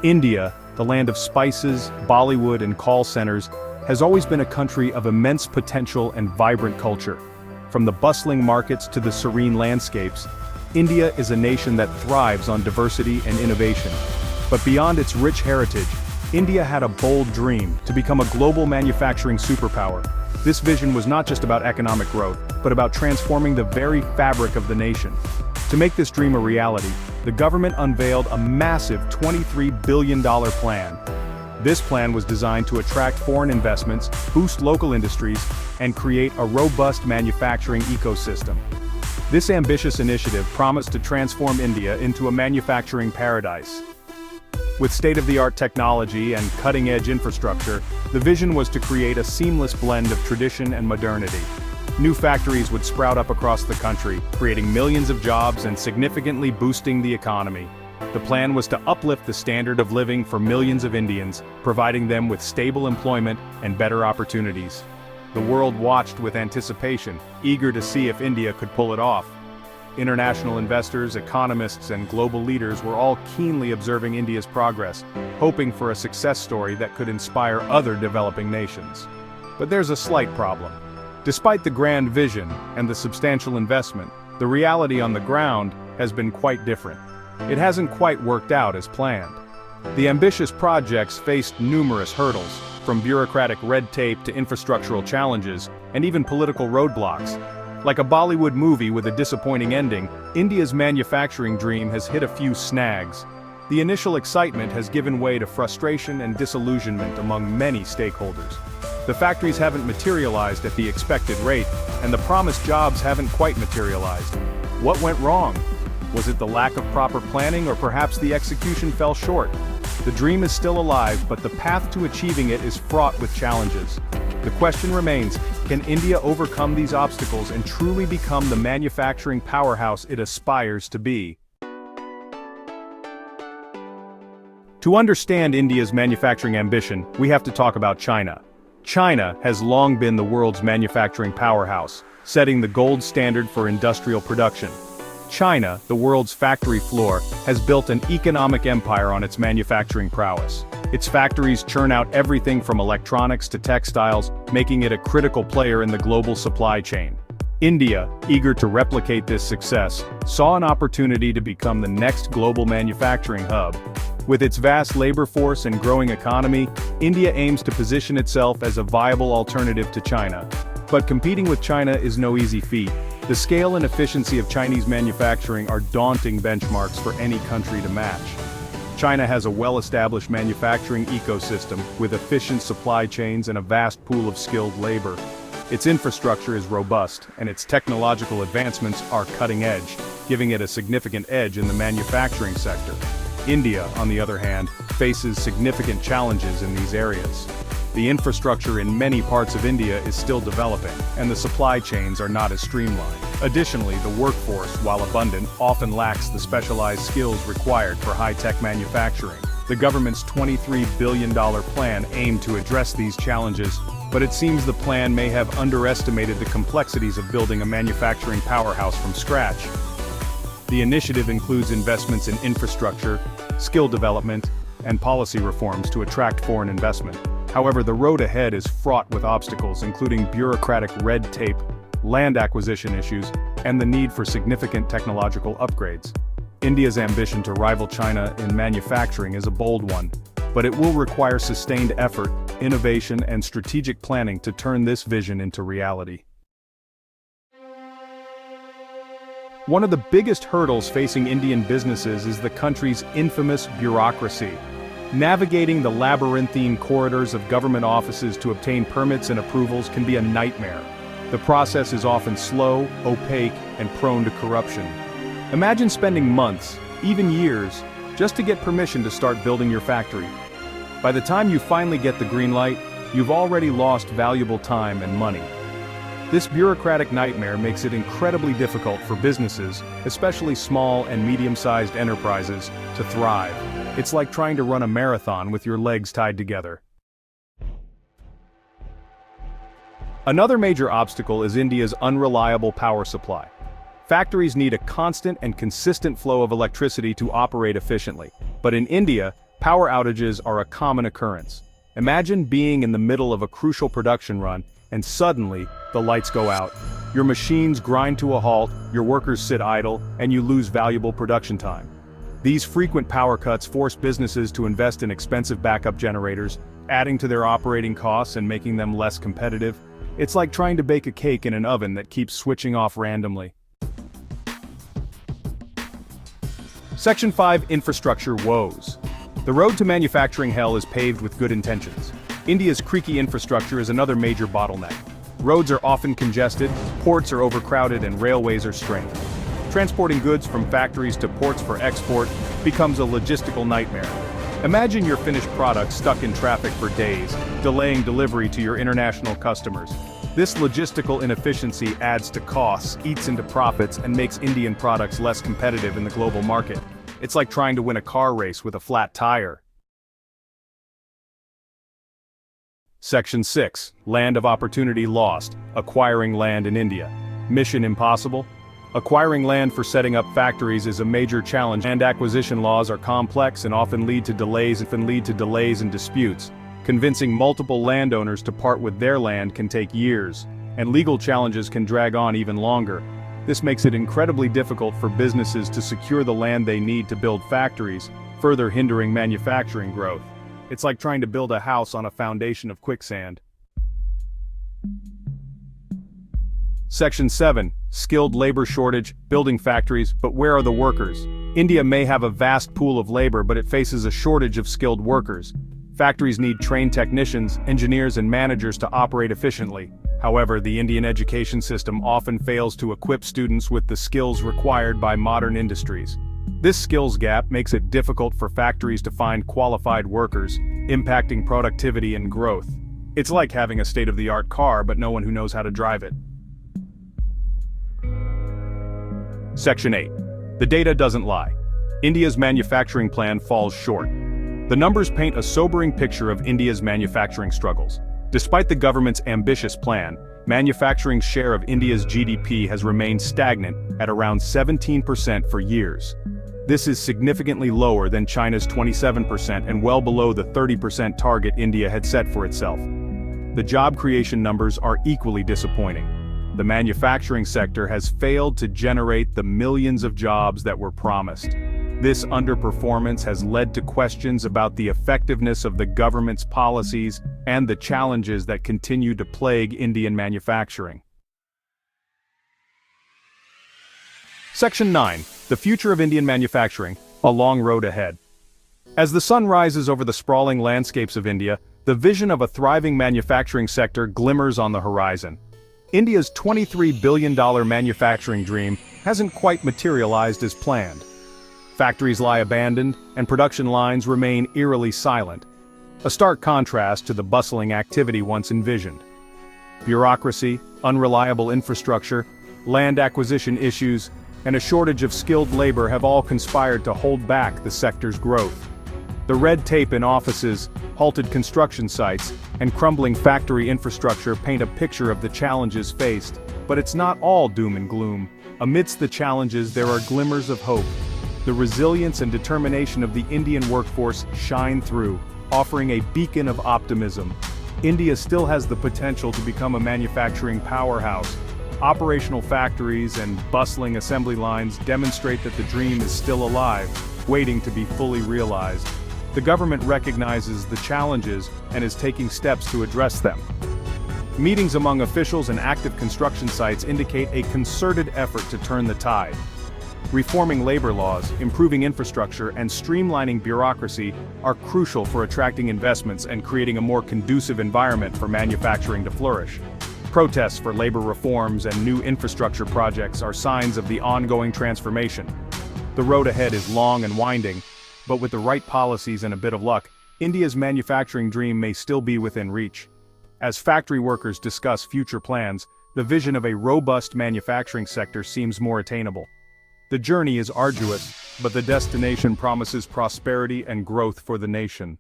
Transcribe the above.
India, the land of spices, Bollywood, and call centers, has always been a country of immense potential and vibrant culture. From the bustling markets to the serene landscapes, India is a nation that thrives on diversity and innovation. But beyond its rich heritage, India had a bold dream to become a global manufacturing superpower. This vision was not just about economic growth, but about transforming the very fabric of the nation. To make this dream a reality, the government unveiled a massive $23 billion plan. This plan was designed to attract foreign investments, boost local industries, and create a robust manufacturing ecosystem. This ambitious initiative promised to transform India into a manufacturing paradise. With state-of-the-art technology and cutting-edge infrastructure, the vision was to create a seamless blend of tradition and modernity. New factories would sprout up across the country, creating millions of jobs and significantly boosting the economy. The plan was to uplift the standard of living for millions of Indians, providing them with stable employment and better opportunities. The world watched with anticipation, eager to see if India could pull it off. International investors, economists, and global leaders were all keenly observing India's progress, hoping for a success story that could inspire other developing nations. But there's a slight problem. Despite the grand vision and the substantial investment, the reality on the ground has been quite different. It hasn't quite worked out as planned. The ambitious projects faced numerous hurdles, from bureaucratic red tape to infrastructural challenges, and even political roadblocks. Like a Bollywood movie with a disappointing ending, India's manufacturing dream has hit a few snags. The initial excitement has given way to frustration and disillusionment among many stakeholders. The factories haven't materialized at the expected rate, and the promised jobs haven't quite materialized. What went wrong? Was it the lack of proper planning, or perhaps the execution fell short? The dream is still alive, but the path to achieving it is fraught with challenges. The question remains, can India overcome these obstacles and truly become the manufacturing powerhouse it aspires to be? To understand India's manufacturing ambition, we have to talk about China. China has long been the world's manufacturing powerhouse, setting the gold standard for industrial production. China, the world's factory floor, has built an economic empire on its manufacturing prowess. Its factories churn out everything from electronics to textiles, making it a critical player in the global supply chain. India, eager to replicate this success, saw an opportunity to become the next global manufacturing hub. With its vast labor force and growing economy, India aims to position itself as a viable alternative to China. But competing with China is no easy feat. The scale and efficiency of Chinese manufacturing are daunting benchmarks for any country to match. China has a well-established manufacturing ecosystem with efficient supply chains and a vast pool of skilled labor. Its infrastructure is robust, and its technological advancements are cutting-edge, giving it a significant edge in the manufacturing sector. India, on the other hand, faces significant challenges in these areas. The infrastructure in many parts of India is still developing, and the supply chains are not as streamlined. Additionally, the workforce, while abundant, often lacks the specialized skills required for high-tech manufacturing. The government's $23 billion plan aimed to address these challenges, but it seems the plan may have underestimated the complexities of building a manufacturing powerhouse from scratch. The initiative includes investments in infrastructure, skill development, and policy reforms to attract foreign investment. However, the road ahead is fraught with obstacles, including bureaucratic red tape, land acquisition issues, and the need for significant technological upgrades. India's ambition to rival China in manufacturing is a bold one, but it will require sustained effort, innovation, and strategic planning to turn this vision into reality. One of the biggest hurdles facing Indian businesses is the country's infamous bureaucracy. Navigating the labyrinthine corridors of government offices to obtain permits and approvals can be a nightmare. The process is often slow, opaque, and prone to corruption. Imagine spending months, even years, just to get permission to start building your factory. By the time you finally get the green light, you've already lost valuable time and money. This bureaucratic nightmare makes it incredibly difficult for businesses, especially small and medium-sized enterprises, to thrive. It's like trying to run a marathon with your legs tied together. Another major obstacle is India's unreliable power supply. Factories need a constant and consistent flow of electricity to operate efficiently. But in India, Power outages are a common occurrence. Imagine being in the middle of a crucial production run, and suddenly, the lights go out. Your machines grind to a halt, your workers sit idle, and you lose valuable production time. These frequent power cuts force businesses to invest in expensive backup generators, adding to their operating costs and making them less competitive. It's like trying to bake a cake in an oven that keeps switching off randomly. Section 5 Infrastructure Woes. The road to manufacturing hell is paved with good intentions. India's creaky infrastructure is another major bottleneck. Roads are often congested, ports are overcrowded, and railways are strained. Transporting goods from factories to ports for export becomes a logistical nightmare. Imagine your finished product stuck in traffic for days, delaying delivery to your international customers. This logistical inefficiency adds to costs, eats into profits, and makes Indian products less competitive in the global market. It's like trying to win a car race with a flat tire. Section 6. Land of Opportunity Lost. Acquiring land in India. Mission impossible? Acquiring land for setting up factories is a major challenge. Land acquisition laws are complex and often lead to delays and disputes. Convincing multiple landowners to part with their land can take years, and legal challenges can drag on even longer. This makes it incredibly difficult for businesses to secure the land they need to build factories, further hindering manufacturing growth. It's like trying to build a house on a foundation of quicksand. Section 7. Skilled labor shortage, building factories, but where are the workers? India may have a vast pool of labor, but it faces a shortage of skilled workers. Factories need trained technicians, engineers, and managers to operate efficiently. However, the Indian education system often fails to equip students with the skills required by modern industries. This skills gap makes it difficult for factories to find qualified workers, impacting productivity and growth. It's like having a state-of-the-art car but no one who knows how to drive it. Section 8. The data doesn't lie. India's manufacturing plan falls short. The numbers paint a sobering picture of India's manufacturing struggles. Despite the government's ambitious plan, manufacturing's share of India's GDP has remained stagnant at around 17% for years. This is significantly lower than China's 27% and well below the 30% target India had set for itself. The job creation numbers are equally disappointing. The manufacturing sector has failed to generate the millions of jobs that were promised. This underperformance has led to questions about the effectiveness of the government's policies and the challenges that continue to plague Indian manufacturing. Section 9. The future of Indian manufacturing, a long road ahead. As the sun rises over the sprawling landscapes of India, the vision of a thriving manufacturing sector glimmers on the horizon. India's $23 billion manufacturing dream hasn't quite materialized as planned. Factories lie abandoned, and production lines remain eerily silent, a stark contrast to the bustling activity once envisioned. Bureaucracy, unreliable infrastructure, land acquisition issues, and a shortage of skilled labor have all conspired to hold back the sector's growth. The red tape in offices, halted construction sites, and crumbling factory infrastructure paint a picture of the challenges faced, but it's not all doom and gloom. Amidst the challenges, there are glimmers of hope. The resilience and determination of the Indian workforce shine through, offering a beacon of optimism. India still has the potential to become a manufacturing powerhouse. Operational factories and bustling assembly lines demonstrate that the dream is still alive, waiting to be fully realized. The government recognizes the challenges and is taking steps to address them. Meetings among officials and active construction sites indicate a concerted effort to turn the tide. Reforming labor laws, improving infrastructure, and streamlining bureaucracy are crucial for attracting investments and creating a more conducive environment for manufacturing to flourish. Protests for labor reforms and new infrastructure projects are signs of the ongoing transformation. The road ahead is long and winding, but with the right policies and a bit of luck, India's manufacturing dream may still be within reach. As factory workers discuss future plans, the vision of a robust manufacturing sector seems more attainable. The journey is arduous, but the destination promises prosperity and growth for the nation.